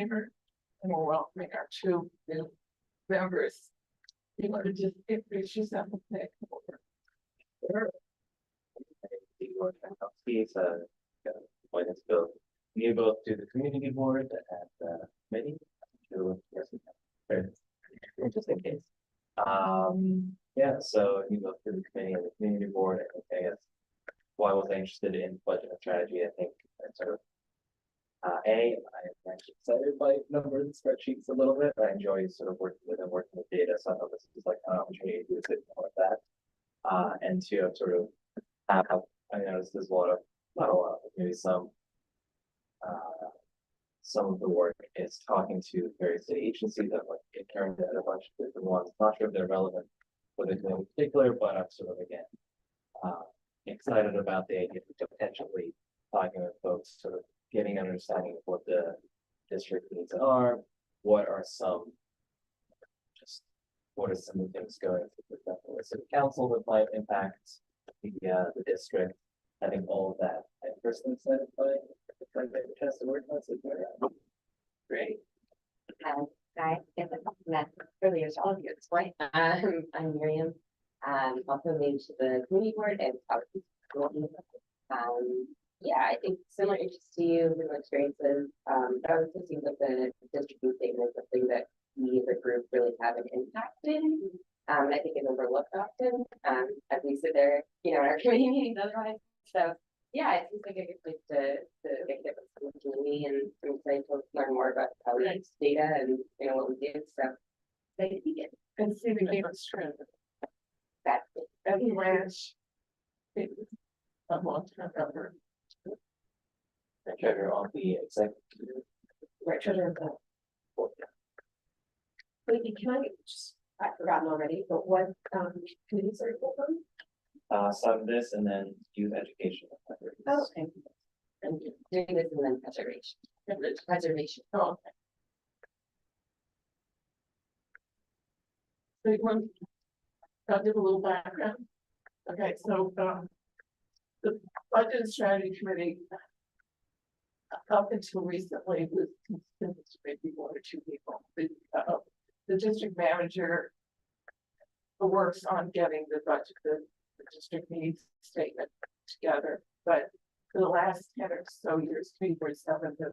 Semer, and we're welcoming our two new members. You want to just introduce yourself and say Sure. Egor Shakhnovskiy is appointed to you both to the community board and committee. Just in case. Yeah, so you go through the committee and the community board, and I guess why I was interested in budget and strategy, I think sort of I'm actually excited by numbers and spreadsheets a little bit. I enjoy sort of working with data, so I thought this is like an opportunity to do a bit more of that. And to sort of have, I noticed there's a lot of, not a lot, but maybe some of the work is talking to various state agencies that like it turned out a bunch of different ones. Not sure if they're relevant for this in particular, but I'm sort of again excited about the idea of potentially talking with folks, sort of getting an understanding of what the district needs are, what are some of the things going for example, the city council that might impact the district. I think all of that I'm personally excited by. I get a chance to work on it. Great. I guess I met earlier to all of you at this point. I'm Miriam. Also new to the community board and yeah, I think similar interest to you, similar experiences. But I was thinking that the district statement is something that we as a group really have an impact in. I think it's overlooked often as we sit there, in our committee meetings otherwise. So yeah, it seems like a good place to make a difference in the community, and I'm excited to learn more about how we use data and what we do. So excited to be good. and see the neighbors trend. That's And Blanche, a long-term member. The treasurer on the executive. right. Treasure of the Board. Wait, can I just, I've forgotten already, but what committees are you on? Some of this and then youth education. Oh, okay. And doing this and then preservation. Preservation. Oh, okay. So you want to give a little background? Okay, so the budget and strategy committee up until recently was consistent to maybe one or two people. The district manager works on getting the budget, the district needs statement together, but for the last 10 or so years, 3 or 7, the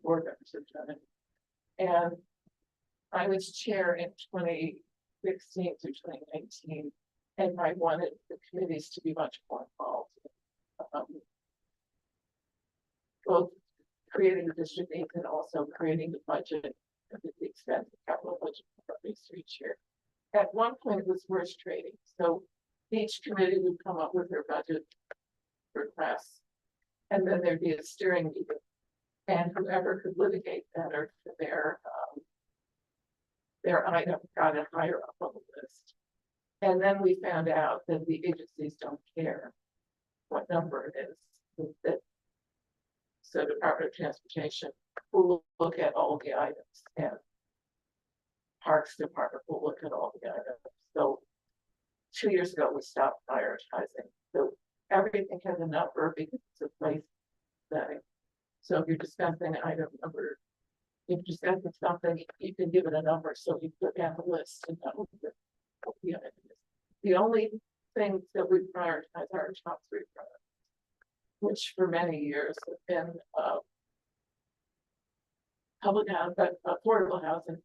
board members have done it. And I was chair in 2016 through 2019, and I wanted the committees to be much more involved. Both creating the district needs and also creating the budget at the expense of capital budget for each year. At one point, it was horse trading. So each committee would come up with their budget requests, and then there'd be a steering meeting, and whoever could litigate better for their item got it higher up on the list. And then we found out that the agencies don't care what number it is. So Department of Transportation will look at all the items, and Parks Department will look at all the items. So 2 years ago, we stopped prioritizing. So everything has a number because it's a place setting. So if you're discussing item number, if you're discussing something, you can give it a number so you put down the list and know what the item is. The only things that we prioritize are our top 3 products, which for many years have been public housing, affordable housing,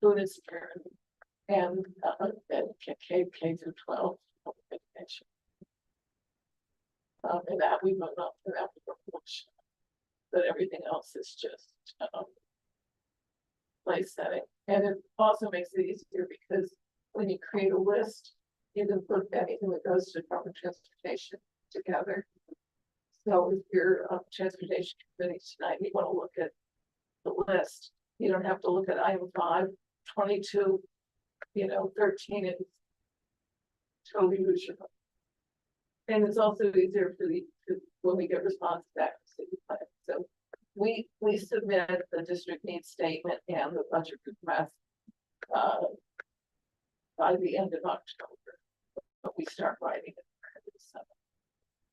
food insecurity, and K through 12 public education. And that we vote up for that proportion, but everything else is just place setting. And it also makes it easier because when you create a list, you can put anything that goes to Department of Transportation together. So if you're transportation committee tonight, you want to look at the list, you don't have to look at item 5, 22, 13 is totally usual. And it's also easier for when we get response back to city plan. So we submit the district needs statement and the budget request by the end of October, but we start writing it in December.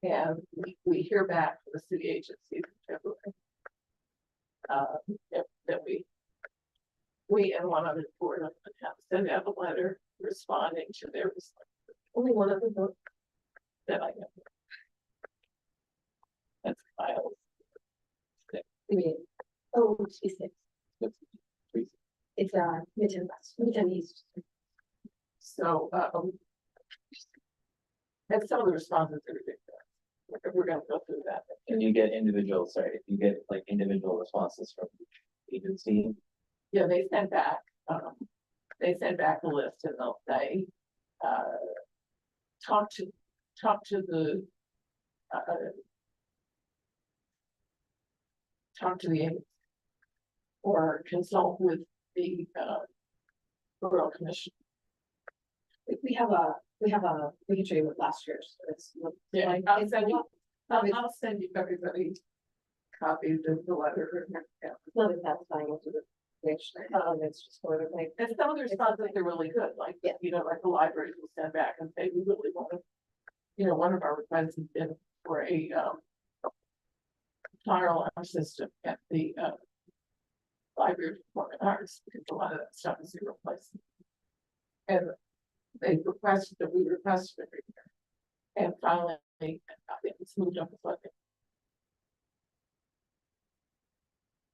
And we hear back from the city agencies in February. That we and one other board have sent out a letter responding to their response. Only one of them that I know. That's filed. Oh, she's six. It's Midtown West, Midtown East. So, and some of the responses are ridiculous. We're gonna go through that. Can you get individual, sorry, if you get like individual responses from each agency? Yeah, they sent back a list and they'll say, talk to the, talk to the agency or consult with the, Borough Commission. We can show you what last year's is. Yeah, Like, I'll it's send you, not- it's I'll send you everybody copies of the letter. Yeah. not satisfying into the, which, it's just sort of like, And some of the responses are really good, like, Yeah. you know, like the libraries will send back and say, we really want to, you know, one of our requests has been for a, fire alarm system at the, Library of Performing Arts, because a lot of that stuff is irreplaceable. And they requested that we requested every year. And finally, it's moved up a bucket.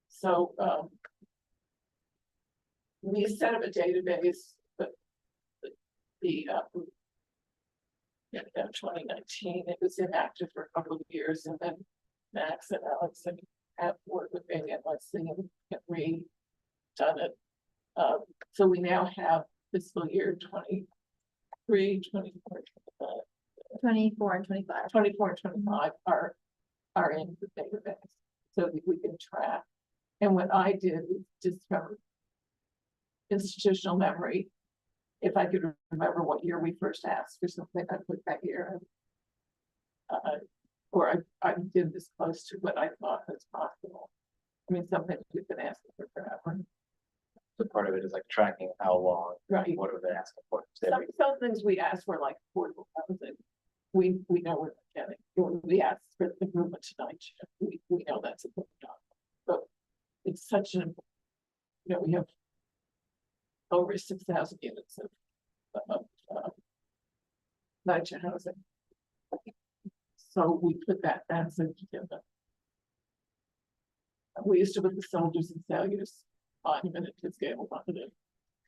So, we set up a database, but the, in 2019, it was inactive for a couple of years, and then Max and Alex and have worked with me and let's see and get redone it. So we now have fiscal year 23, 24, 24 and 25. 24 and 25 are in the database, so that we can track. And what I did was just from institutional memory, if I could remember what year we first asked for something, I put that year. Or I did this close to what I thought was possible. I mean, something we've been asking for forever. So part of it is like tracking how long, Right. what have they asking for? Some things we asked for, like affordable housing, we know we're not getting. We asked for the improvement tonight, we know that's a good job. But it's such an, you know, we have over 6,000 units of night housing. So we put that's a given. We used to put the soldiers and sailors monument at Tiscale funded.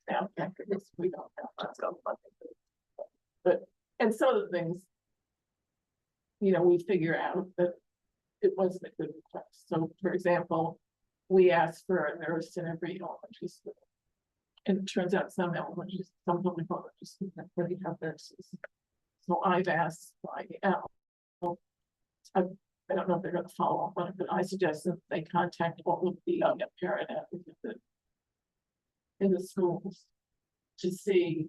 Now, after this, we don't have that's got funding. But, and some of the things, you know, we figure out that it wasn't a good request. So, for example, we asked for a nurse in every elementary school. And it turns out some public elementary schools already have nurses. So I've asked I don't know if they're going to follow up on it, but I suggest that they contact all of the parent advocates in the schools to see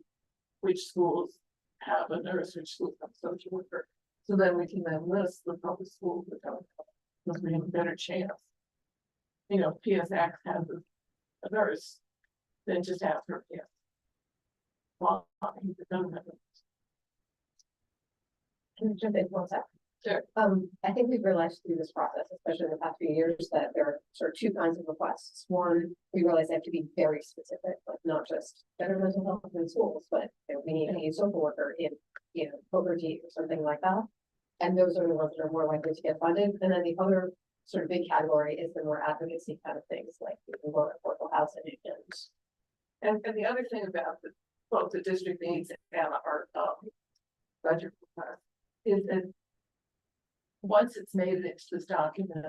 which schools have a nurse, which schools have a social worker. So then we can then list the public schools that don't have, because we have a better chance. You know, PSX has a nurse, then just ask for PS. Well, it doesn't have a can I jump in one sec? Sure. I think we've realized through this process, especially in the past few years, that there are sort of two kinds of requests. One, we realize they have to be very specific, like not just better mental health in schools, but you know, we need a social worker in, you know, poverty or something like that. And those are the ones that are more likely to get funded. And then the other sort of big category is the more advocacy kind of things, like more affordable housing And the other thing about both the district needs and our budget request is that once it's made it into this document,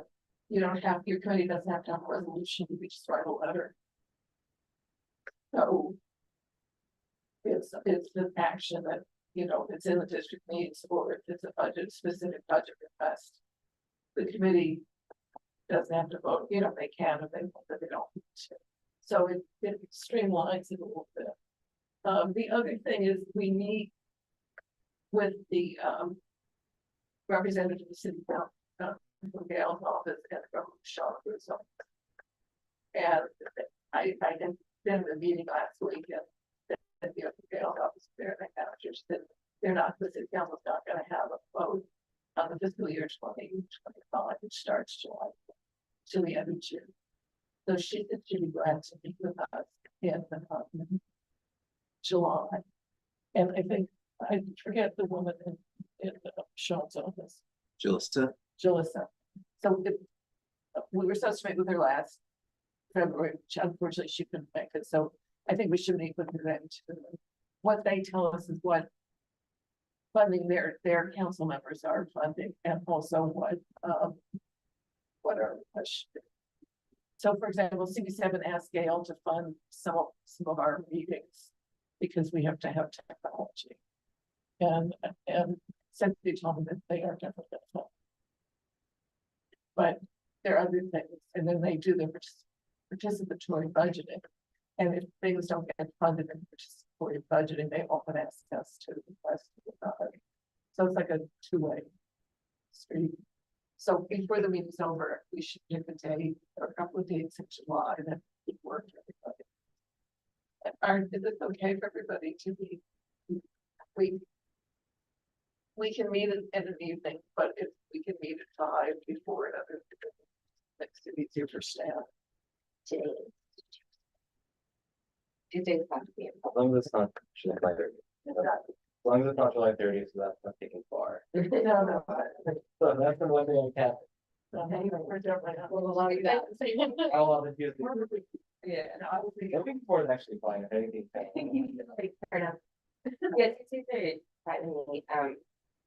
you don't have, your committee doesn't have to have a resolution, you just write a letter. So it's an action that, you know, it's in the district needs, or if it's a specific budget request. The committee doesn't have to vote, you know, they can if they want, but they don't need to. So it streamlines it a little bit. The other thing is we meet with the representative of the city council from Gail's office and from Shaw's office. And I had been in the meeting last week and the Gail's office there, and the managers said they're not, the city council's not gonna have a vote on the fiscal year 2025, which starts July to the end of June. So she said she'd be glad to meet with us in July. And I think, I forget the woman in Sean's office, Jalissa? Jalissa. So we were supposed to meet with her last February, which unfortunately she couldn't make it, so I think we should meet with her then too. What they tell us is what funding their council members are funding, and also what are. So for example, CB7 asked Gail to fund some of our meetings because we have to have technology. And Cynthia told me that they are definitely going to fund. But there are other things, and then they do their participatory budgeting. And if things don't get funded in participatory budgeting, they often ask us to request it. So it's like a two-way street. So before the meeting's over, we should pick a date or a couple of dates in July that would work for everybody. Is it okay for everybody to be? We can meet in an evening, but if we can meet at 5 before another, makes it easier for staff. Tuesdays have to be. As long as it's not July 30th. As long as it's not July 30th, so that's not taking far. No. So that's the one thing I can't. Okay, we're definitely not. Well, along with that. How long is it? Yeah, no, I was thinking. I think 4 is actually fine, if anything. Fair enough. Yeah, Tuesday, Friday,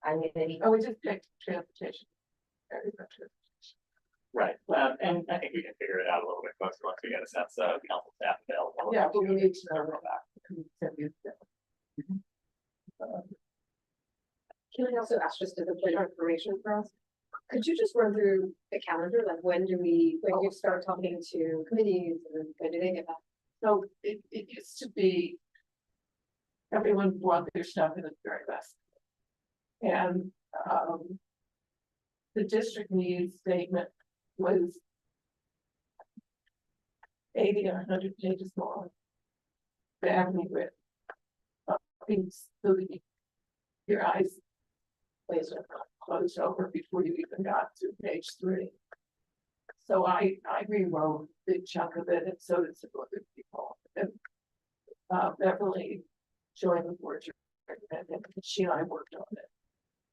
I'm gonna be. Oh, we just picked transportation. Right, and I think we can figure it out a little bit closer once we get a sense of council staff available. Yeah, but we need to know that. Can I also ask just as a bit of information for us? Could you just run through the calendar, like when do you start talking to committees and when do they get back? So it used to be. Everyone brought their stuff in the very best. And the district needs statement was 80 or 100 pages long. Badly written. So your eyes closed over before you even got to page 3. So I rewrote a big chunk of it, and so did some other people. And Beverly joined the board, and she and I worked on it.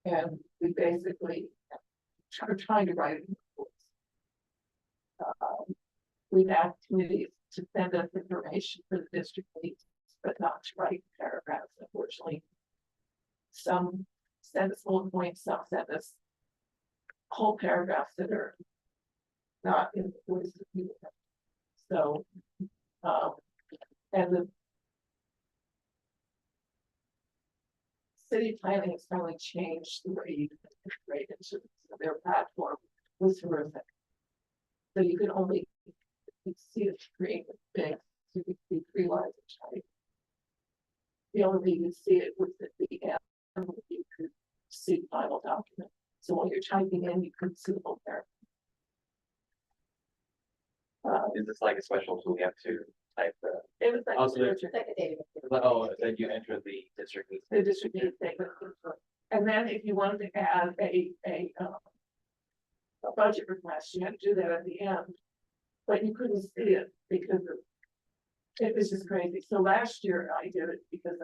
And we basically are trying to write it. We've asked committees to send us information for the district needs, but not to write paragraphs, unfortunately. Some send us bullet points, some send us whole paragraphs that are not in the voice of people. So, and the city planning has finally changed the way you can integrate into their platform was horrific. So you can only see the screen big, so you can see 3 lines of type. The only way you can see it was at the end, you could see the final document. So when you're typing in, you can see the whole paragraph. Is this like a special tool we have to type the? It was like. Also, It's like a data. Oh, then you enter the district needs. The district needs statement. And then if you wanted to add a budget request, you had to do that at the end. But you couldn't see it because it was just crazy. So last year I did it because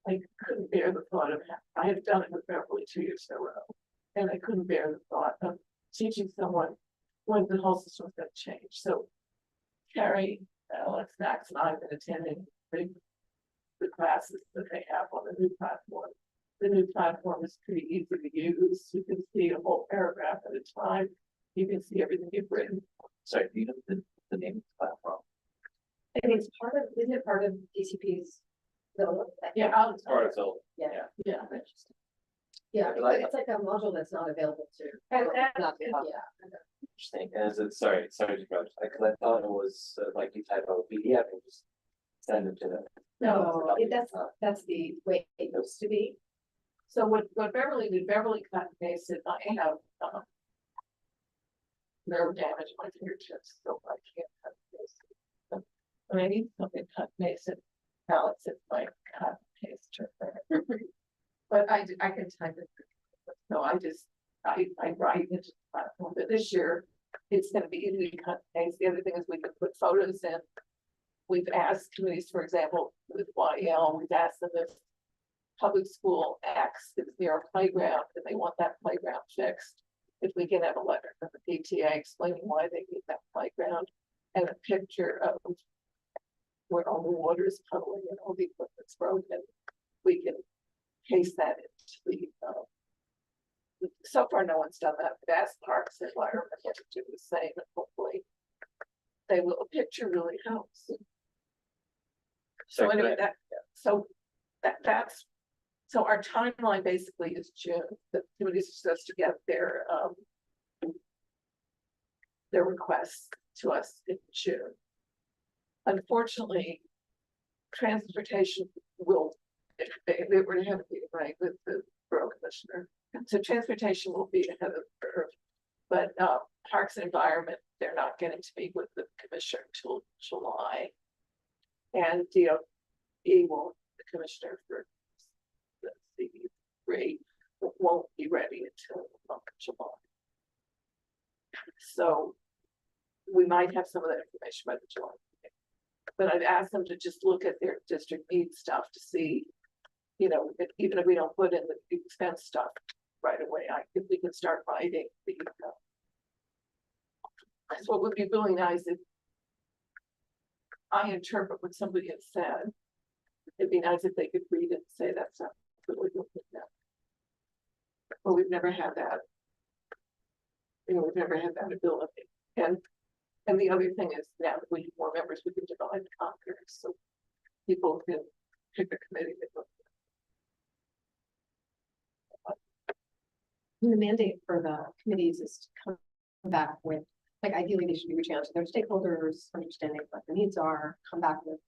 I couldn't bear the thought of, I had done it with Beverly 2 years in a row. And I couldn't bear the thought of teaching someone when the whole system was going to change. So Carey, Alex, Max, and I have been attending the classes that they have on the new platform. The new platform is pretty easy to use. You can see a whole paragraph at a time. You can see everything you've written. Sorry, do you know the name of the platform? I think it's isn't it part of DCP's? Yeah, I'll. Part of the. Yeah. Yeah. Yeah, Because I- it's like a module that's not available to. And that, Not, is- yeah. Interesting, and is it, sorry to interrupt, because I thought it was like you type out a PDF and just send it to them. No, that's the way it used to be. so what Beverly did, Beverly cut and pasted. I have nerve damage in my fingertips, so I can't cut and paste it. When I need something cut and pasted, Alex is like cut and paste her. But I can type it. So I write into the platform, but this year it's gonna be easy to cut things. The other thing is we can put photos in. We've asked committees, for example, with YL, we've asked them if public school X is near a playground and they want that playground fixed. If we can have a letter from the PTA explaining why they need that playground and a picture of where all the water is puddling and all the equipment's broken, we can paste that into the, so far, no one's done that. We've asked Parks and Environment to do the same, and hopefully they will. A picture really helps. So anyway, that's, so our timeline basically is June. The committees are supposed to get their requests to us in June. Unfortunately, transportation will, if they were to have a meeting, right, with the borough commissioner. So transportation will be ahead of the curve, but Parks and Environment, they're not getting to meet with the commissioner until July. And DOE will, the commissioner for the CB3 won't be ready until the month of July. So we might have some of that information by the July meeting. But I've asked them to just look at their district needs stuff to see, even if we don't put in the expense stuff right away, if we can start writing the, that's what would be really nice if I interpret what somebody has said. It'd be nice if they could read it and say that's not really good enough. But we've never had that. We've never had that ability. And the other thing is now that we have more members, we can divide the conquer, so people can pick a committee that goes. The mandate for the committees is to come back with, like, ideally they should be reaching out to their stakeholders, understanding what the needs are, come back with,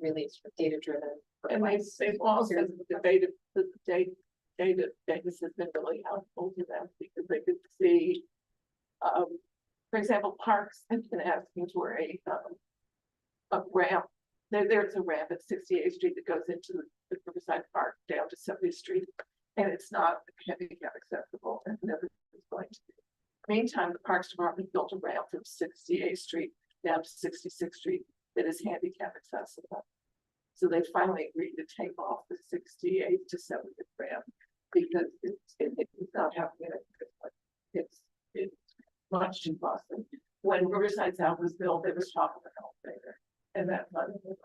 really sort of data-driven. And they've also debated the data has been really helpful to them because they could see, for example, Parks has been asking for a ramp. There's a ramp at 68th Street that goes into the Riverside Park down to 70th Street. And it's not handicap accessible and never is going to be. Meantime, the Parks Department built a ramp from 68th Street down to 66th Street that is handicap accessible. So they finally agreed to take off the 68th to 70th ramp because it's not happening. It's much too costly. When Riverside South was built, there was talk of an elevator, and that money was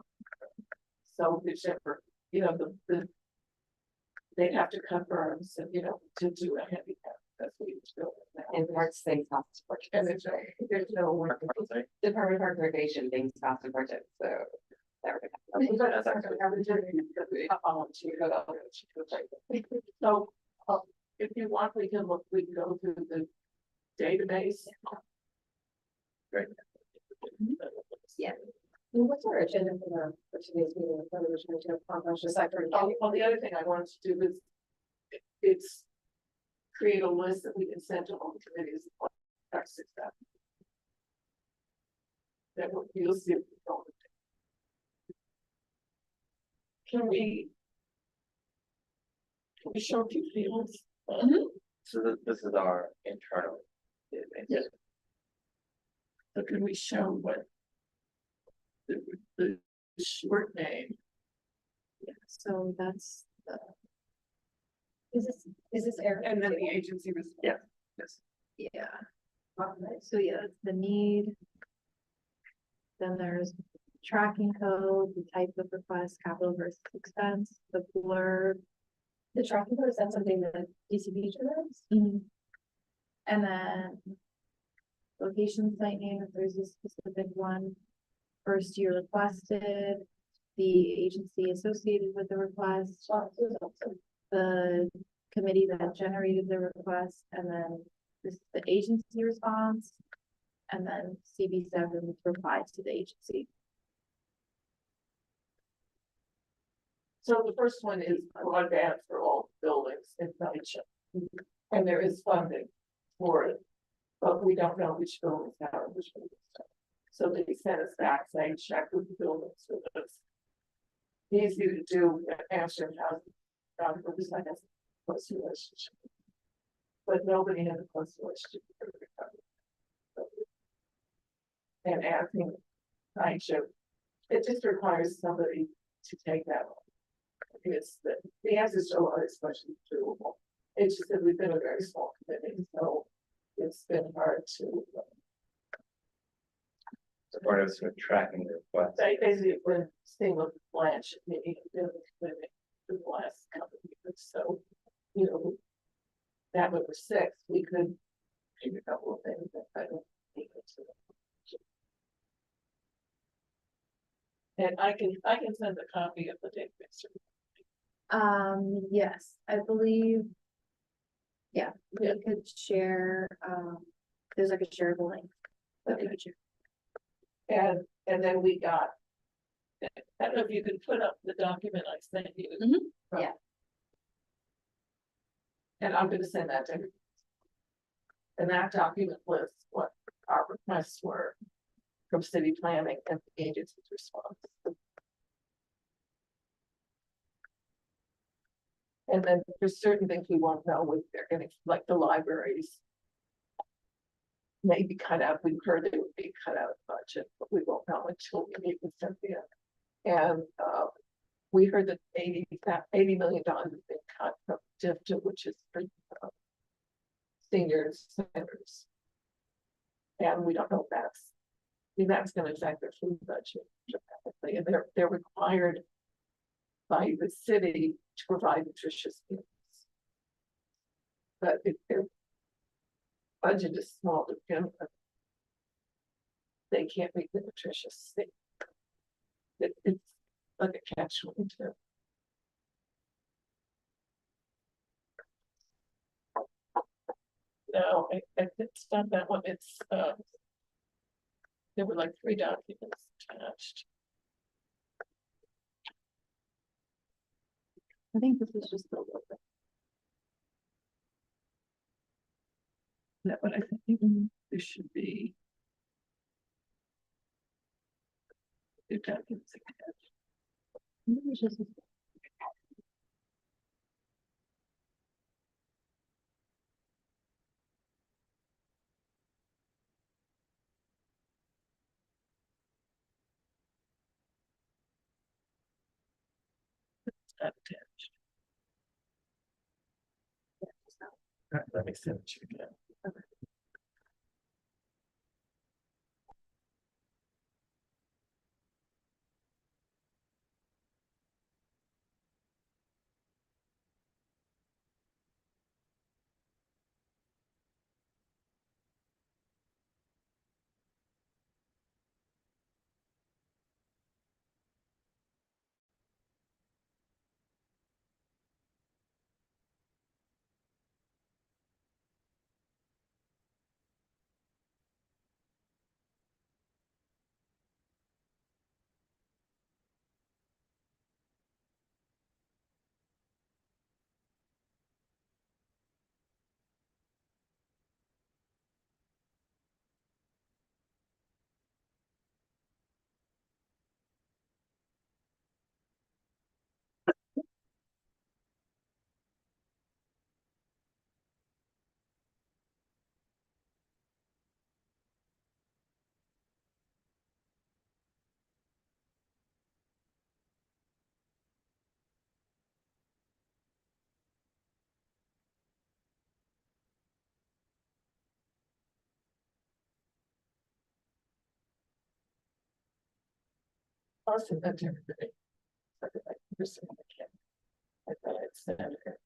so whichever, they'd have to cut berms and, to do a handicap. That's what it's built now. And Parks things cost to purchase. And there's no work. Department of Park Recreation things cost to purchase, so. So, if you want, we can go through the database. Great. Yeah. What's our agenda for today's meeting? What are we trying to accomplish aside from? Well, the other thing I wanted to do is, it's create a list that we can send to all the committees. That you'll see. Can we show a few fields? So this is our internal database. Yeah. So can we show what the short name? Yeah, so that's the, Is this Eric? And then the agency was. Yeah. Yes. yeah. So yeah, it's the need. Then there's tracking code, the type of request, capital versus expense, the blurb. The tracking code, is that something that DCB generates? And then location, site name, if there's a specific one. First year requested, the agency associated with the request, the committee that generated the request, and then this is the agency response, and then CB7 replies to the agency. So the first one is broadband for all buildings in Blanche. And there is funding for it, but we don't know which buildings have and which buildings don't. So they sent us back saying, check with the buildings for this. Easy to do at Amsterdam Housing, Riverside has a close relationship. But nobody has a close relationship with the recovery. So and asking, I should, it just requires somebody to take that on. It's the answers to a lot of these questions are doable. It's just that we've been a very small committee, so it's been hard to, So part of sort of tracking the request. I basically been staying with Blanche, maybe in the committee for the last couple of years, so, you know. That number 6, we could do a couple of things that I don't think it's. And I can send a copy of the database. Yes, I believe. Yeah, we Yeah. could share, there's like a shareable link. That we could share. And then we got. I don't know if you could put up the document I sent you. Mhm. Yeah. And I'm gonna send that to her. And that document lists what our requests were from city planning and the agency's response. And then there's certain things we want to know if they're gonna, like the libraries. Maybe cut out, we've heard it would be cut out of budget, but we won't know until we meet with Cynthia. And we heard that $80 million has been cut from DIFTA, which is for seniors centers. And we don't know if that's gonna affect their food budget dramatically, and they're required by the city to provide nutritious meals. But if their budget is small to begin with, they can't make the nutritious thing. It's like a catch-22. No, it's not that one, it's, there were like 3 documents attached. I think this is just a little bit. No, but I think there should be. 2 documents attached. It's just- Not attached. Let me send it to you again. I'll send that to everybody. I thought I'd send her.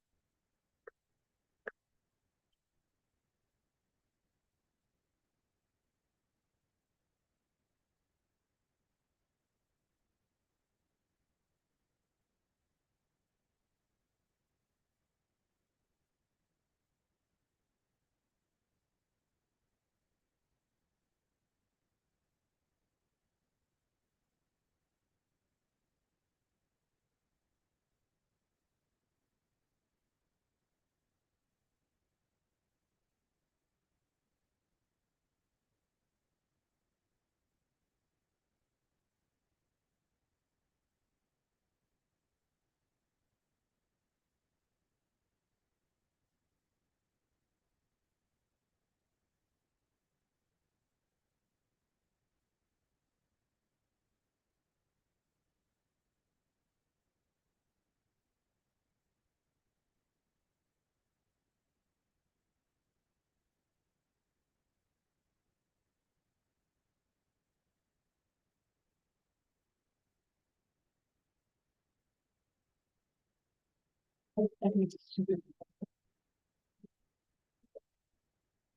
I need to do.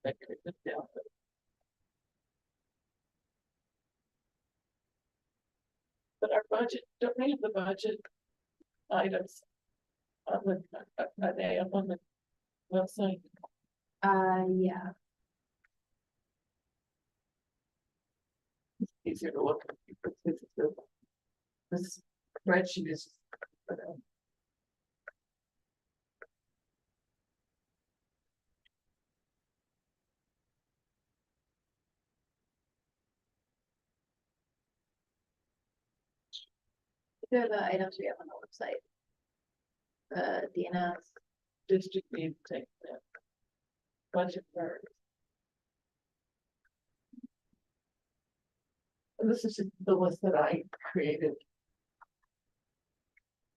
That could have been down. But our budget, don't we have the budget items on the, are they up on the website? Yeah, It's easier to look at. This spreadsheet is. they're the items we have on the website. The DNS. District need to take that. Budget priorities. And this is just the list that I created.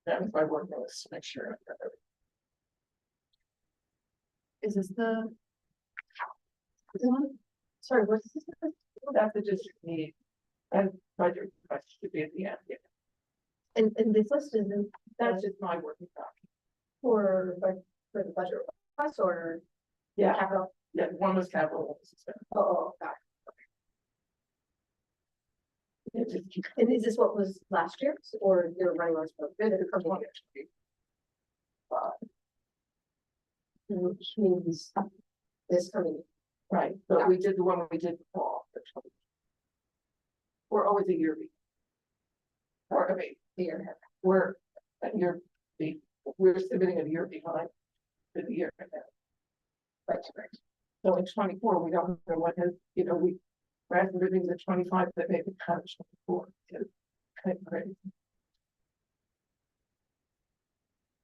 That was my work list to make sure. I got everything. Is this the? Sorry, what's this? That's the district need. And budget request should be at the end. Yeah. And this list is in That's just my working document. for the budget request or Yeah, capital? yeah, one was capital, one was expense. Got It just keeps it. And is this what was last year or you're running on? coming. Which means this coming. Right, but we did the one we did before. We're always a year behind. Or, I mean, Year. we're a year, we're submitting a year behind for the year ahead. Right. So in 24, we don't know what has, we're asking for things at 25 that may be kind of 24. It's kind of crazy.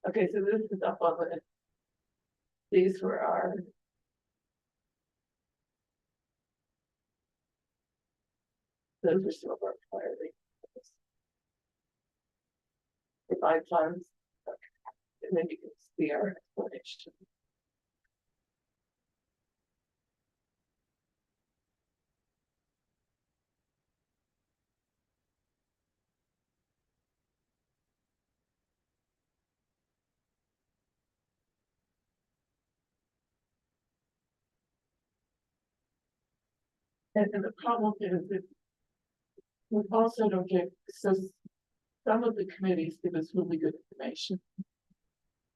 Okay, so this is up on the, these were our. Those are some of our priorities. Provide funds. And then you can see our explanation. And the problem is that we also don't get, so some of the committees give us really good information.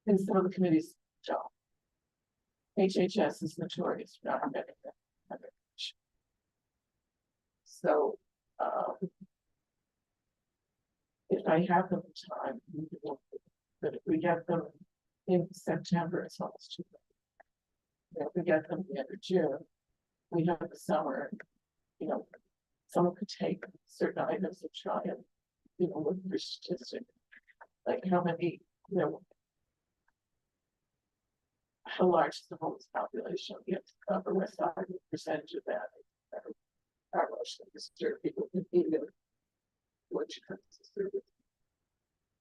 And some of the committees don't. HHS is notorious for not getting that information. So, if I have them in time, we can work with them. But if we get them in September, it's almost too late. If we get them at the end of June, we have the summer, someone could take certain items and try and, look for statistics. Like how many, how large is the homeless population? You have to cover West Side, percentage of that. Our most disturbed people can be there. What you have to serve.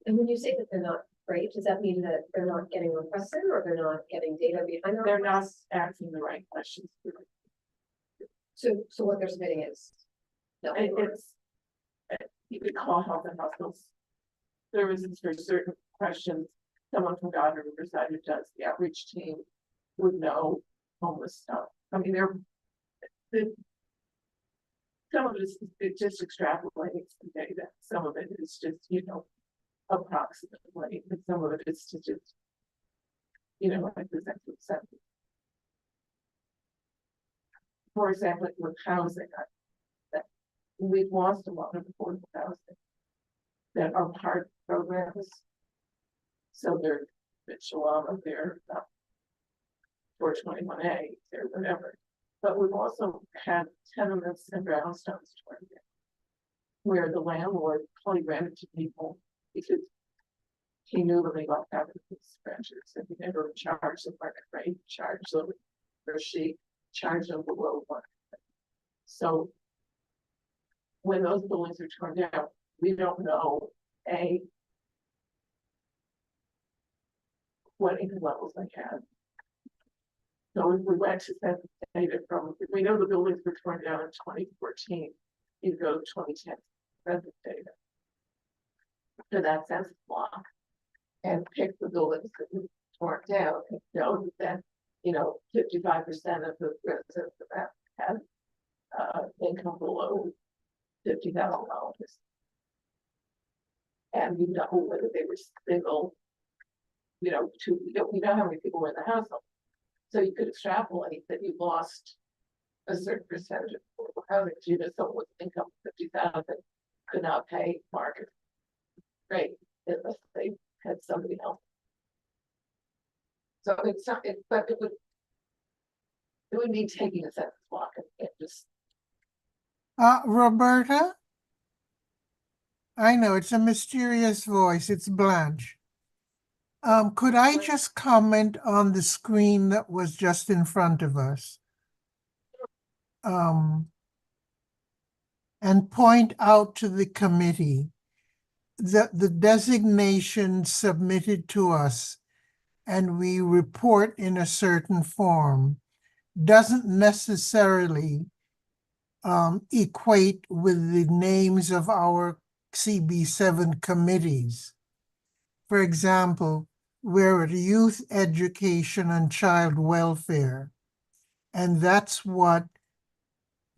And when you say that they're not great, does that mean that they're not getting requested or they're not getting data behind their They're not requests? asking the right questions. So what they're submitting is. No, It's, you could call health and hospitals services for certain questions. Someone from Gardner Riverside who does the outreach team would know homeless stuff. I mean, some of it just extrapolates the data. Some of it is just, approximately, and some of it is to just, like the section. For example, with housing, that we've lost a lot of affordable housing that are part programs. So they're Shalom, they're 421A, they're whatever. But we've also had tenements and brownstones torn down, where the landlord probably rented to people because he knew that they loved having these renters and he never charged them market rate, charged them, or she charged them below one. So when those buildings are torn down, we don't know what income levels they had. So if we went to that data from, if we know the buildings were torn down in 2014, you go to 2010 census data. To that census block and pick the buildings that torn down, and know that, 55% of the residents of that have income below $50,000. And you know whether they were single, we know how many people were in the household. So you could extrapolate that you lost a certain percentage of affordable housing. Someone with income of 50,000 could not pay market rate unless they had somebody else. So it's not, but it would mean taking a census block and just. Roberta? I know it's a mysterious voice. It's Blanche. Could I just comment on the screen that was just in front of us? And point out to the committee that the designation submitted to us and we report in a certain form doesn't necessarily equate with the names of our CB7 committees. For example, we're at Youth Education and Child Welfare, and that's what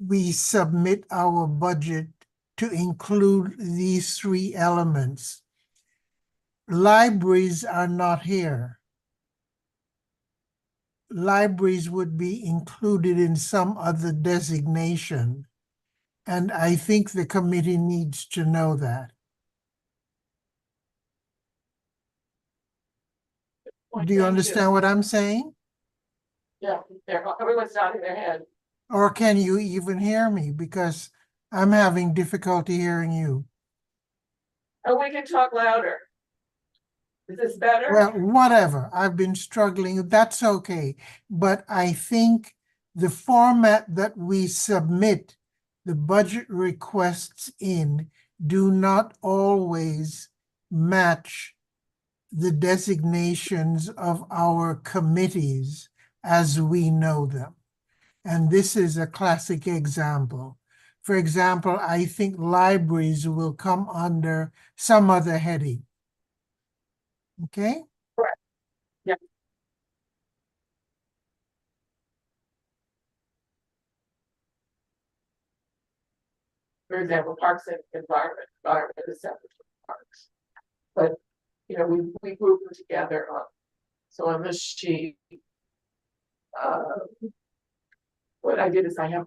we submit our budget to include these three elements. Libraries are not here. Libraries would be included in some other designation, and I think the committee needs to know that. Do you understand what I'm saying? Yeah, everyone's nodding their head. Or can you even hear me? Because I'm having difficulty hearing you. Oh, we can talk louder. Is this better? Well, whatever. I've been struggling. That's okay. But I think the format that we submit the budget requests in do not always match the designations of our committees as we know them. And this is a classic example. For example, I think libraries will come under some other heading. Okay? Correct. Yeah. For example, parks and environment is separate from parks. But, we group them together so on this sheet, what I did is I have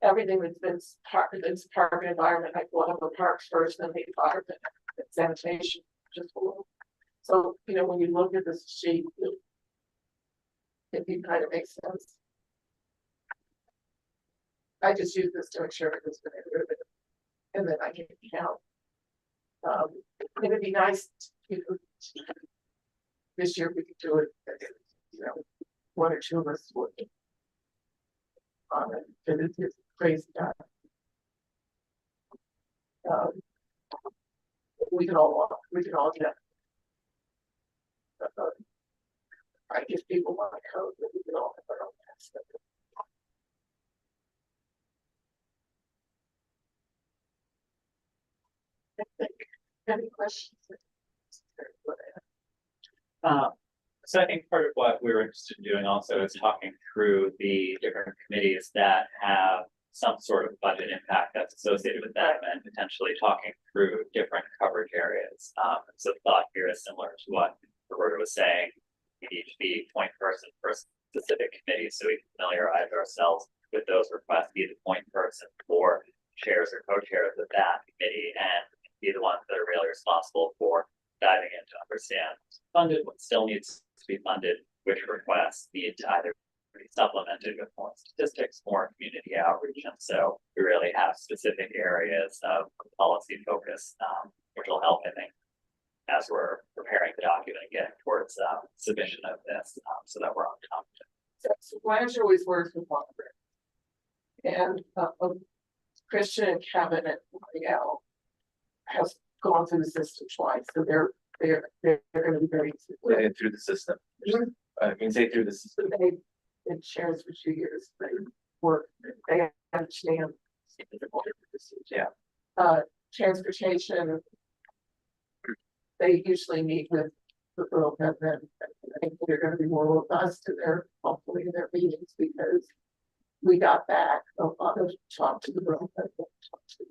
everything that's park and environment. I will have the parks first, then the environment and sanitation just below. So, when you look at this sheet, it kind of makes sense. I just use this to make sure it's been included, and then I can count. It'd be nice this year we could do it, one or two of us would. It's crazy time. We can all do that. I give people my code that we can all have our own password. Any questions? So I think part of what we were interested in doing also is talking through the different committees that have some sort of budget impact that's associated with them, and potentially talking through different coverage areas. So the thought here is similar to what Roberta was saying. We need to be point person for specific committees, so we can familiarize ourselves with those requests, be the point person for chairs or co-chairs of that committee, and be the ones that are really responsible for diving in to understand what's funded, what still needs to be funded, which requests need to either be supplemented with more statistics, more community outreach. And so we really have specific areas of policy focus, which will help, I think, as we're preparing the document and getting towards submission of this, so that we're on top of it. So Blanche always works with Margaret. And Christian and Kevin and Miguel has gone through the system twice, so they're going to be very Through the system. I mean, say through the system. They've been chairs for 2 years. They work. They understand. Yeah. Transportation. They usually meet with the borough president, I think they're gonna be more robust to their, hopefully in their meetings, because we got back a lot of talk to the borough president. Talk to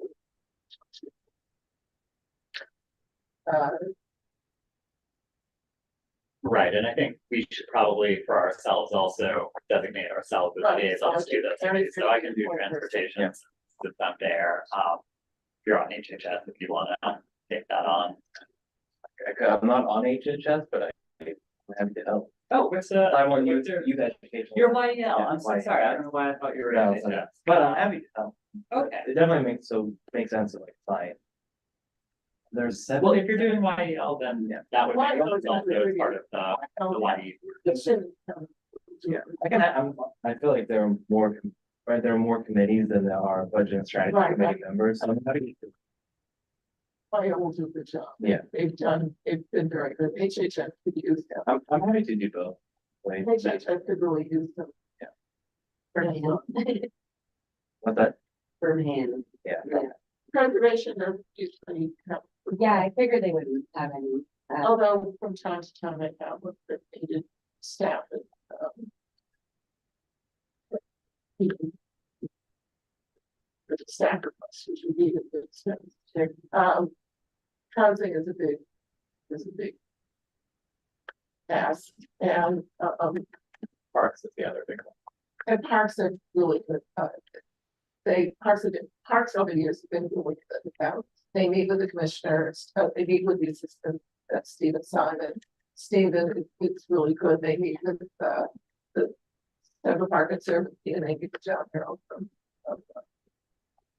Right, and I think we should probably for ourselves also designate ourselves as Right, liaisons to those committees, so I can do Yeah. transportation since I'm there. If you're on HHS, if you wanna take that on. I'm not on HHS, but I'm happy to help. Oh, what's I want you, what's your- youth education. You're YEL, I'm so YEL. sorry, I don't know why I thought you were No, on it's okay. HHS. But I'm happy to help. Okay. It definitely makes sense to like find. There's seven. Well, if you're doing YEL, then Yeah. that would YEL make is sense also as part of the Yeah. YE. It shouldn't, Yeah, I feel like there are more, right, there are more committees than there are budget and strategy Right, committee members, so I'm happy to. I will do the job. Yeah. They've been very good. HHS could use them. I'm happy to do both. Like, HHS could really use them. Yeah. Birmingham. what's that? Birmingham. Yeah. Preservation of usually, Yeah, I figured they wouldn't have any. although from time to time I found with the needed staff. The sacrifice, which we needed to expense. Housing is a big task, and Parks is the other big one. and parks are really good. Parks over the years have been really good about, they meet with the commissioners, they meet with the assistant, that's Stephen Simon. Stephen, it's really good, they meet with, the Central Park Conservancy, and they meet with John Harold from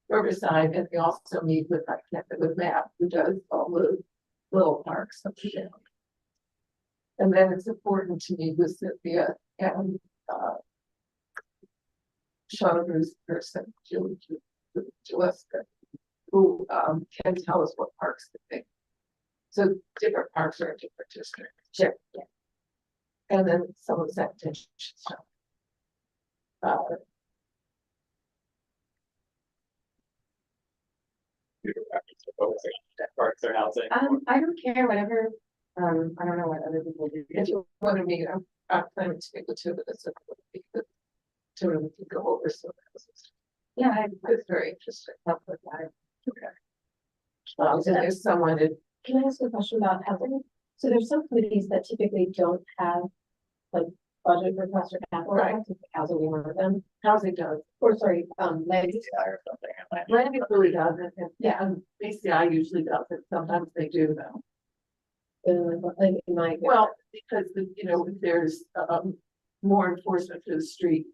Riverside, and they also meet with, I connected with Matt, who does all the little parks up there. And then it's important to meet with Cynthia and, Shawnee's person, Gillespie, who can tell us what parks to think. So different parks are in different districts. Sure, yeah. And then some of the sanitation stuff. Parks or housing. I don't care, whatever, I don't know what other people do. If you want to meet, I'm planning to meet with two of us. Two of them can go over some houses. Yeah, It's very interesting. help with that. And there's someone in, Can I ask a question about housing? So there's some committees that typically don't have like budget requests or capital Right. requests, like housing being one of them, housing does, or sorry, land use. Or something. Randy really doesn't, and BCI usually does it, sometimes they do though. Like in my. Well, because, if there's, more enforcement to the street.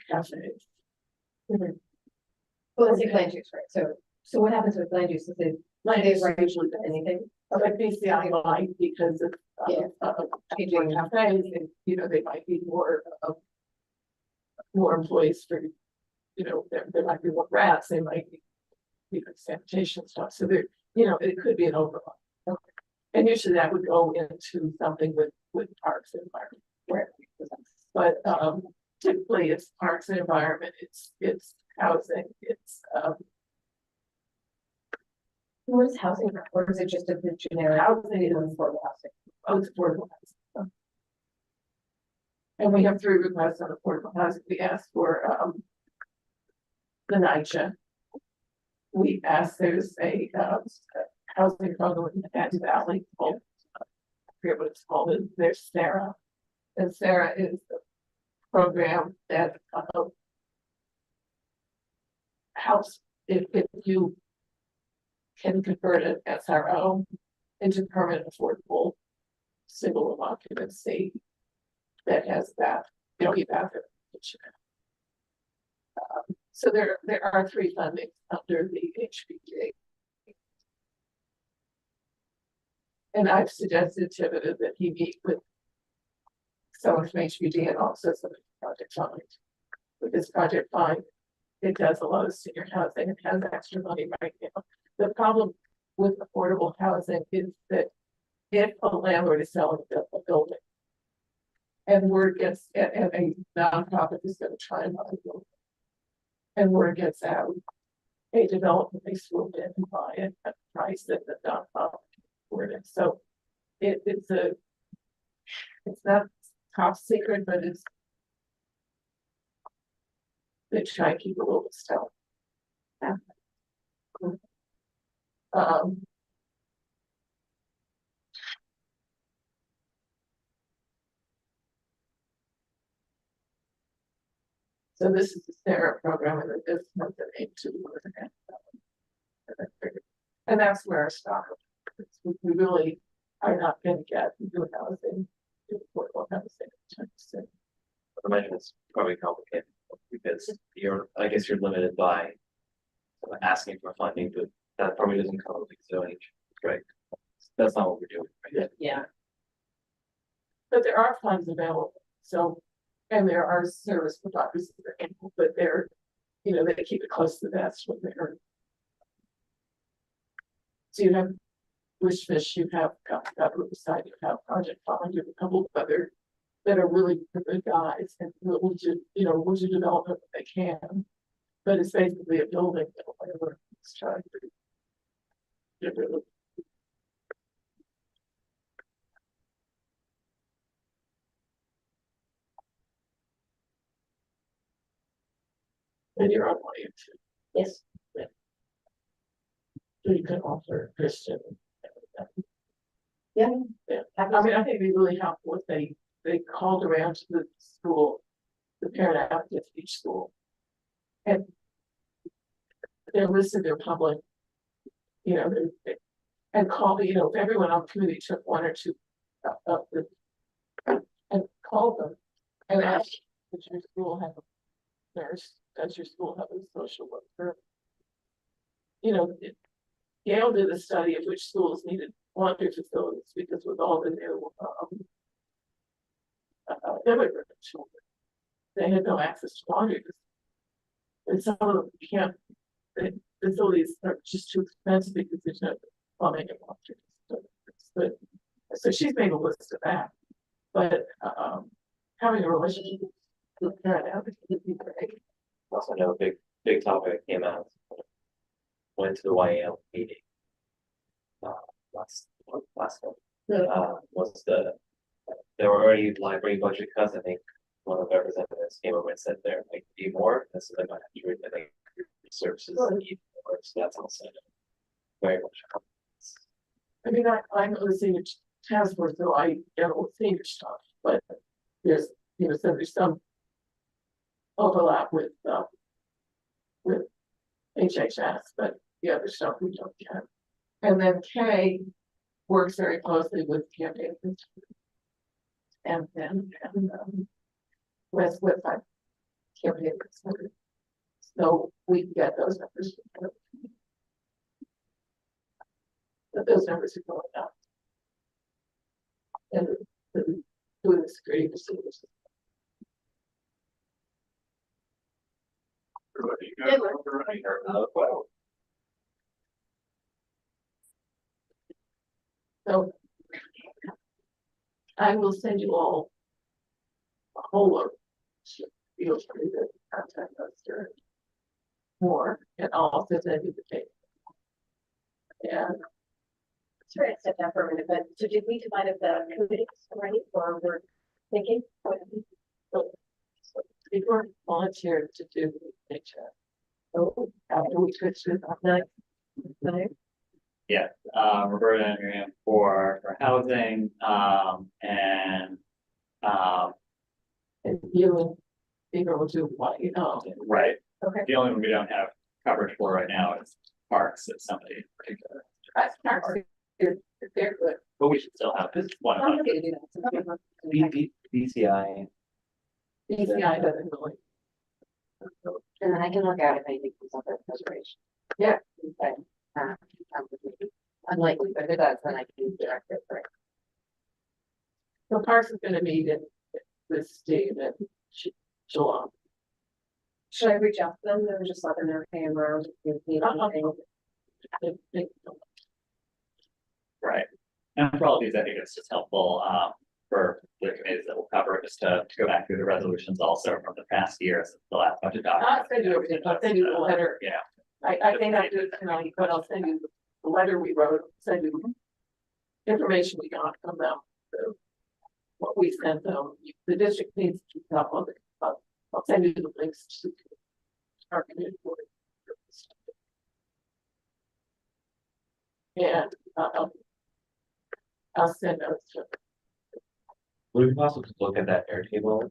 Cafes. Well, it's like land use, right? So what happens with land use? Is it Land use usually does. anything? Like BCI might, because of, Yeah. changing cafes, and, they might be more employees for, there might be more rats, they might be, sanitation stuff, so there, it could be an overlap. And usually that would go into something with parks and environment. But, typically it's parks and environment, it's housing, it's, What is housing, or is it just a generic? housing is Affordable housing. affordable housing. And we have 3 requests on affordable housing. We asked for, the NYCHA. We asked, there's a housing program in the Hatch Valley called, I forget what it's called, there's Sarah. And Sarah is the program that, helps if you can convert an SRO into permanent affordable single occupancy that has that, you have it. So there are 3 fundings under the HPG. And I've suggested to Tivita that he meet with someone from HPG and also some project fund. With this project fund, it does a lot of senior housing, it has extra money right now. The problem with affordable housing is that if a landlord is selling a building and word gets, and a nonprofit is going to try and buy a building, and word gets out, a developer may swoop in and buy it at a price that the nonprofit can afford it. So it's not top secret, but they try to keep a little stealth. Yeah. Um. So this is the Semer program, and this month at 8-2. And that's where our stock. We really are not gonna get new housing. Affordable housing. I imagine it's probably complicated because I guess you're limited by asking for funding, but that probably doesn't come with zoning, right? That's not what we're doing, right? Yeah. But there are funds available, so, and there are service providers, but they're, they keep it close to the vest when they're. So you have Wish Fish, you have got Riverside, you have Project Fund, you have a couple of other that are really good guys and will do development if they can. But it's basically a building that whatever it's trying to get rid of. And you're on way too. Yes. So you can offer Christian. Yeah. Yeah. I mean, I think it'd be really helpful if they called around to the school, the parent advocates of each school. And they listed their public, and call, if everyone on the committee took one or two of the, and called them and asked, does your school have a nurse? Does your school have a social worker? Yale did a study of which schools needed laundry facilities because with all the new immigrant children, they had no access to laundry. And some of them can't, the facilities are just too expensive because there's no plumbing and laundry. So she's made a list of that. But having a relationship with parent advocates would be great. Also know a big topic that came out. Went to the YAL meeting. Last month, was there were already library budget cuts. I think one of the representatives came over and said there might be more. And so they might have to read, I think, services need more. So that's also very much. I mean, I'm on the senior task force, so I get all the senior stuff, but there's, so there's some overlap with HHS, but the other stuff we don't get. And then Kay works very closely with campaign and with campaign. So we can get those numbers. But those numbers are going up. And doing the security procedures. So I will send you all a whole of feel free to contact us or more, and I'll also send you the tape. And Sorry, I stepped down for a minute, but so did we divide up the committees already, or we're thinking? Egor volunteered to do HHS. So after we switched it up next. Yeah, Roberta and Miriam for housing, and you and Egor will do what, right. Okay. The only one we don't have coverage for right now is parks, if somebody in particular. That's they're good. But we should still have this one. I'm happy to do that. BCI. BCI doesn't really. And then I can look out if anything comes up at preservation. Yeah. But, unlikely, but if it does, then I can direct it for it. So Parks is gonna meet in with Steve and July. Should I reach out to them or just let them know, hey, I'm around, if you need anything? Right. And for all of these, I think it's just helpful, for the committees that will cover it, just to go back through the resolutions also from the past years, the last budget I'll document. send you everything. I'll send you the letter. Yeah. I may not do it tonight, but I'll send you the letter we wrote, send you information we got from them, what we sent them, the district needs to keep up on the, I'll send you the links to our community board. And, I'll send those to, Would it be possible to look at that Airtable,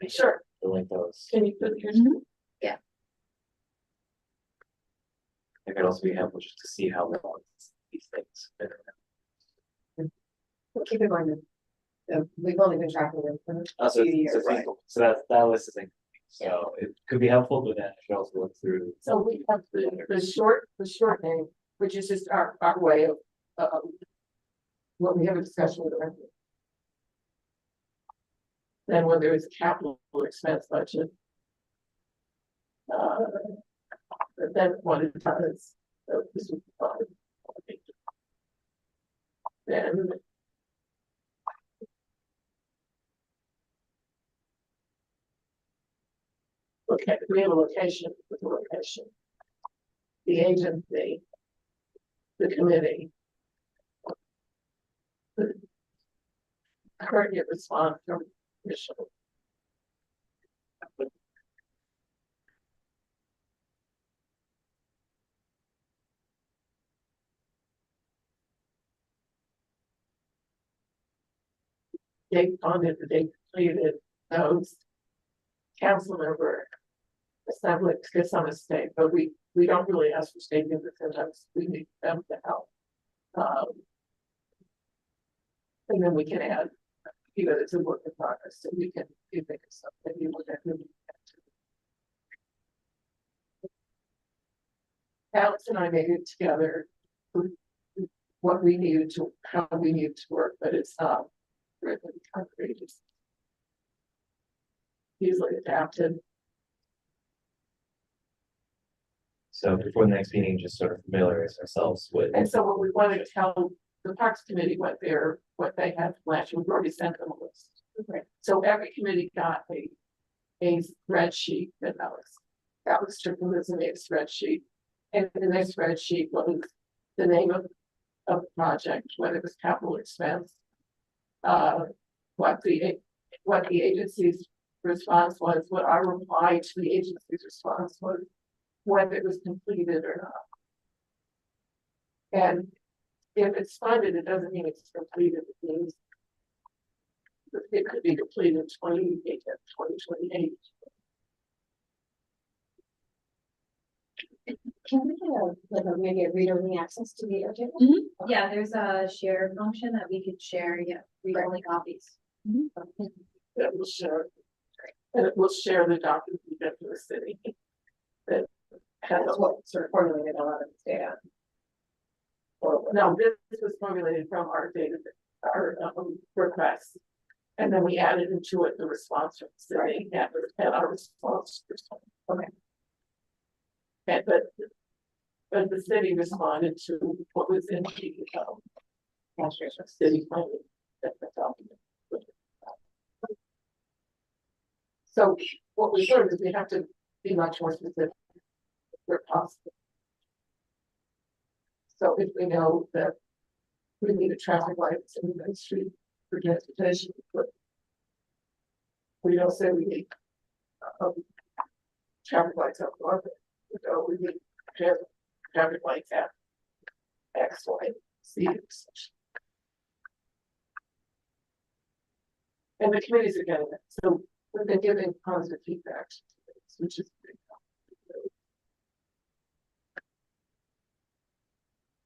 sure, to link those? can you put yours? It could also be helpful just to see how long these things fit around. We'll keep in mind that we've only been tracking them for a So, few years, it's right? feasible. So that list is incomplete. So it could be helpful, but then I should also look through. So we have the short name, which is just our way of, when we have a discussion with them. Then when there is a capital expense budget. But then what it does, so this would be fine. Then. Okay, we have a location with the location. The agency. The committee. I heard your response from Michelle. They funded, they completed those council member assembly to some extent, but we don't really ask for statements because sometimes we need them to help. And then we can add, you know, it's a work in progress, so we can, if you think of something, you would have to. Alex and I made it together, what we needed to, how we needed to work, but it's not written concrete. It's easily adapted. So before the next meeting, just sort of familiarize ourselves with. And so what we wanted to tell the Parks Committee what they had Blanche, we've already sent them a list. So every committee got a spreadsheet that was strictly as a spreadsheet. And in the spreadsheet was the name of the project, whether it was capital expense, what the agency's response was, what our reply to the agency's response was, whether it was completed or not. And if it's funded, it doesn't mean it's completed, it means it could be completed 2028. Can we get maybe a read-only access to the Airtable? Yeah, there's a share function that we could share, read-only copies. That will share, and it will share the document we get to the city. That has, That's what sort of formulated a lot of this data. no, this was formulated from our data, our requests. And then we added into it the response from the city and our response. Okay. And but the city responded to what was in the city planning. Document. So what we learned is we have to be much more specific where possible. So if we know that we need a traffic light in the street for transportation, but we don't say we need traffic lights up north. We need traffic lights at X, Y, Z. And the committees are getting it. So we've been giving positive feedback, which is pretty helpful.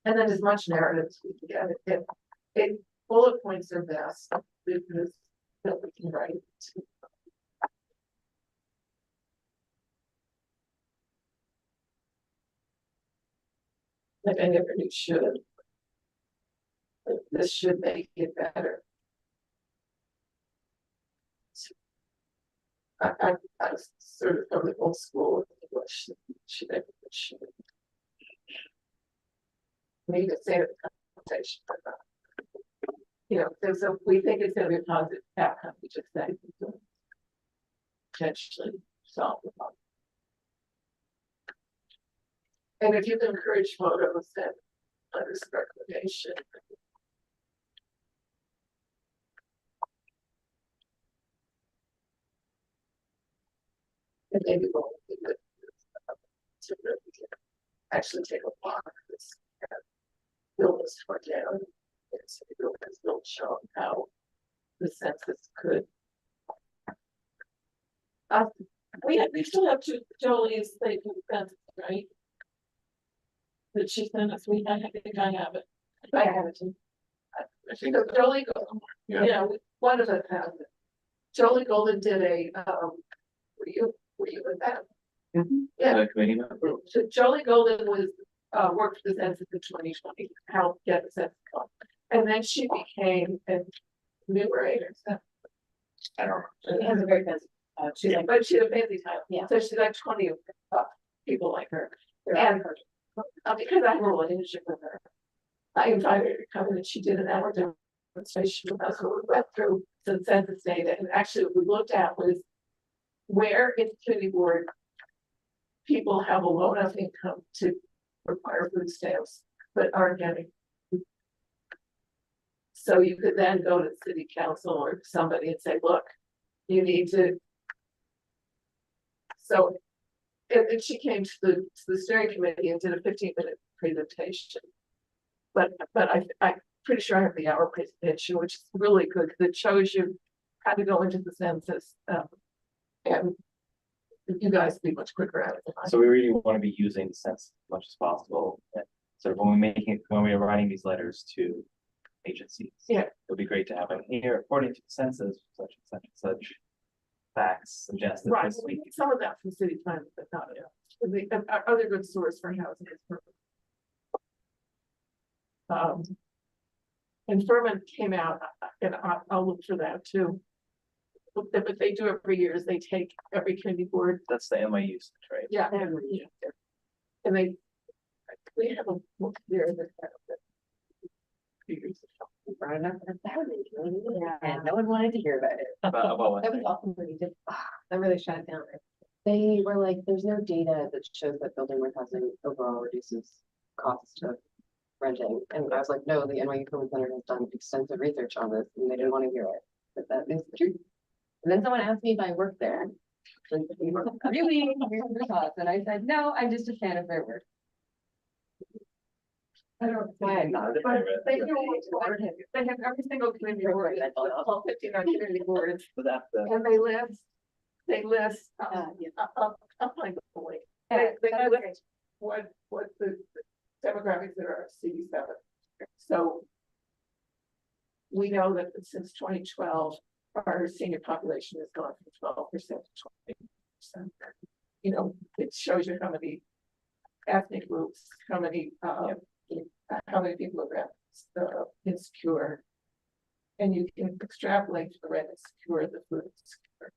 And then as much narrative as we can get. It bullet points are best because that we can write. Like I never knew should. But this should make it better. I was sort of from the old school English. Should I should. We need to say the conversation or not. You know, so we think it's going to be a positive outcome. We just say potentially solve the problem. And if you can encourage photos, then letters of recommendation. And maybe we'll to really actually take a look at this. Bill was torn down. It's bill show how the census could. We still have Jolie's thing, right? That she sent us, I think I have it. I have it too. She goes, Jolie, yeah, one of us has it. Jolie Golden did a, were you with that? Yeah. Committee member. So Jolie Golden was, worked for the census in 2020, helped get the census going. And then she became a numerator, so. I don't She know. has a very fancy, she's like, But she had a fancy title. Yeah. So she's like 20 people like her. they're And her. because I have a relationship with her, I invited her to come in and she did an hour demonstration with us. So we went through some census data and actually what we looked at was where in the community board people have a low enough income to require food stamps, but aren't getting. So you could then go to city council or somebody and say, look, you need to. So, and she came to the steering committee and did a 15-minute presentation. But I'm pretty sure I have the hour presentation, which is really good because it shows you how to go into the census. And you guys be much quicker at it than I. So we really want to be using the census as much as possible. And sort of when we are writing these letters to agencies. Yeah. It'd be great to have them here, according to the census, such and such and such. Facts suggest that Right, this we week. get some of that from city planners, but not, our other good source for housing is Furman. And Furman came out, and I'll look for that too. But they do every year is they take every community board, That's the MIU, right? yeah, every year. And we have a book there that. Figures. Brought it up for 1,000, and no one wanted to hear about it. About what? That was awesome when you did, that really shut it down. They were like, there's no data that shows that building more housing overall reduces cost of renting. And I was like, no, the NYU Common Center has done extensive research on this and they didn't want to hear it. But that is the truth. And then someone asked me if I worked there. And really, here's your thoughts. And I said, no, I'm just a fan of their work. I don't. Why I'm not. But they do they have every single community board, all 15 community boards, Was that the? and they list, I'll find the link. They list what the demographics that are CB7. So we know that since 2012, our senior population has gone from 12% to 20%. You know, it shows you how many ethnic groups, how many people are insecure. And you can extrapolate to the rent insecure, the food insecure.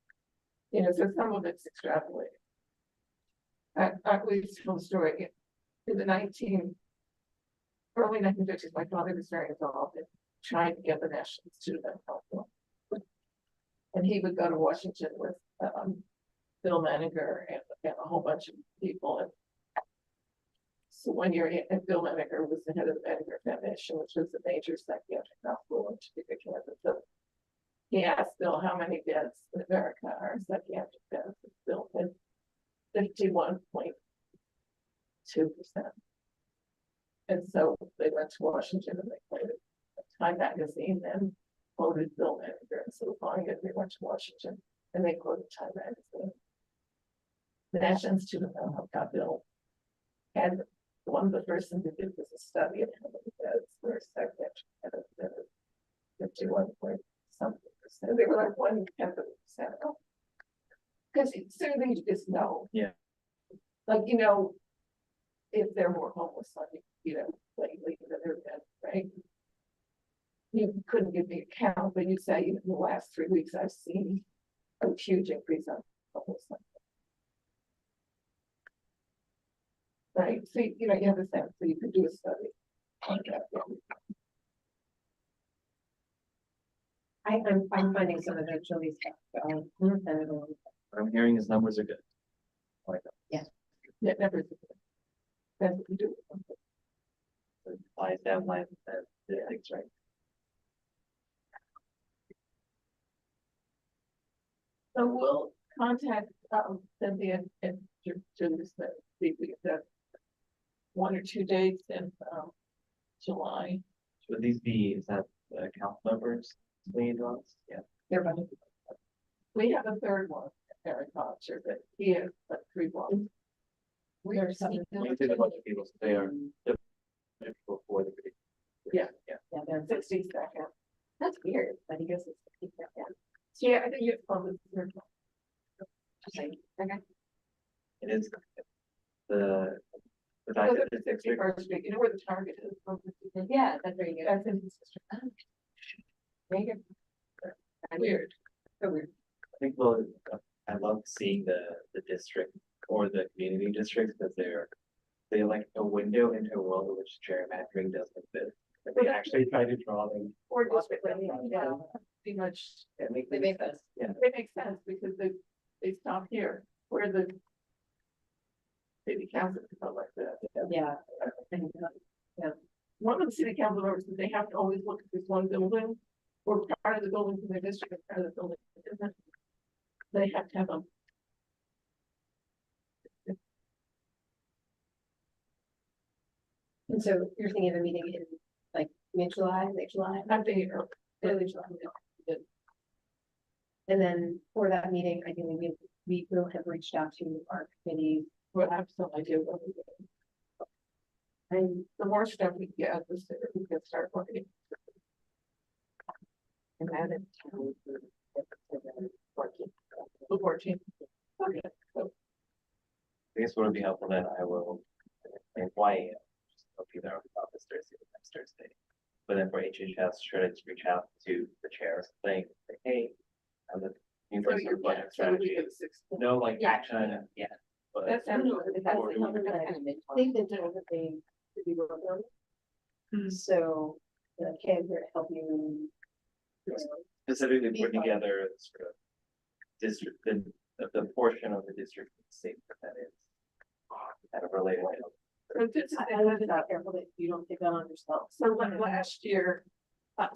You know, so some of it's extrapolated. I believe from the story in the early 1950s, my father was very involved in trying to get the National Institute of Health. And he would go to Washington with Bill Menninger and a whole bunch of people. And so one year, Bill Menninger was the head of the Menninger Foundation, which was a major psychiatric hospital in Topeka, Kansas. So he asked Bill how many beds in America are psychiatric beds. Bill had 51.2%. And so they went to Washington and they quoted Time magazine and quoted Bill Menninger. And so the following year they went to Washington and they quoted Time magazine. The National Institute of Health got Bill. And one of the first things they did was a study of how many beds were psychiatric beds. 51 point something percent. They were like 1/10%. Because soon you just know. Yeah. Like, you know, if they're more homeless, like, you know, lately than they're been, right? You couldn't give me a count, but you say in the last 3 weeks, I've seen a huge increase on homelessness. Right, so, you know, you have a sense, so you could do a study on that. I'm finding some of the Julie's stuff. What I'm hearing is numbers are good. I like that. It never. That's what you do. I finalized deadline, the things right. So we'll contact, Cynthia and Julie's, see if we get the 1 or 2 dates in, July. Should these be, is that the council members liaisons? Yeah. Their budget. We have a third one, Eric Hodger, but he has like 3 ones. There's some. You did a bunch of people, so they are the people for the. Yeah. Yeah. Yeah, they're 60 seconds. That's weird, but he goes to 60 seconds. Yeah, I think you have fun with the third one. Okay. It is the. Go fact to that the the district, 61st Street, you know where the Target is? from 50th? Yeah, that's very good. That's in his district. Very good. Weird. So weird. I think, well, I love seeing the district or the community districts because they're like a window into a world in which gerrymandering doesn't exist. But they actually try to draw them. Or district, yeah, pretty much, It makes They make sense. Yeah. it makes sense because they stop here, where the city council felt like that. Yeah. One of the city council members said they have to always look at this one building, or part of the building in their district, and part of the building that isn't. They have to have them. And so you're thinking of a meeting in like mid-July, late July? I'm thinking Early July. And then for that meeting, I think we will have reached out to our committees. What I have some idea what we do. And the more stuff we get, the sooner we can start working. And that is. The 14th. Okay, so I guess what would be helpful then, I will, and why, just hope you there about this Thursday, next Thursday. But then for HHS, should I just reach out to the chair or something, say, hey, I'm the new person for budget strategy. No, like Yeah. action, yeah. But That sounds. Or do we- They've been doing the thing to be worked on. So the kids are help you. specifically putting together sort of district, the portion of the district state that is kind of related. So this is- I would be careful that you don't take that on yourself. So like last year,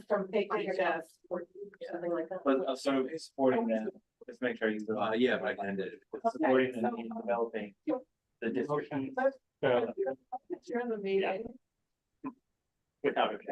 from HHS, or Something like that. But so supporting them, just make sure you. Yeah, but I can do it. Supporting them so- in developing the district. During the meeting, Without a doubt.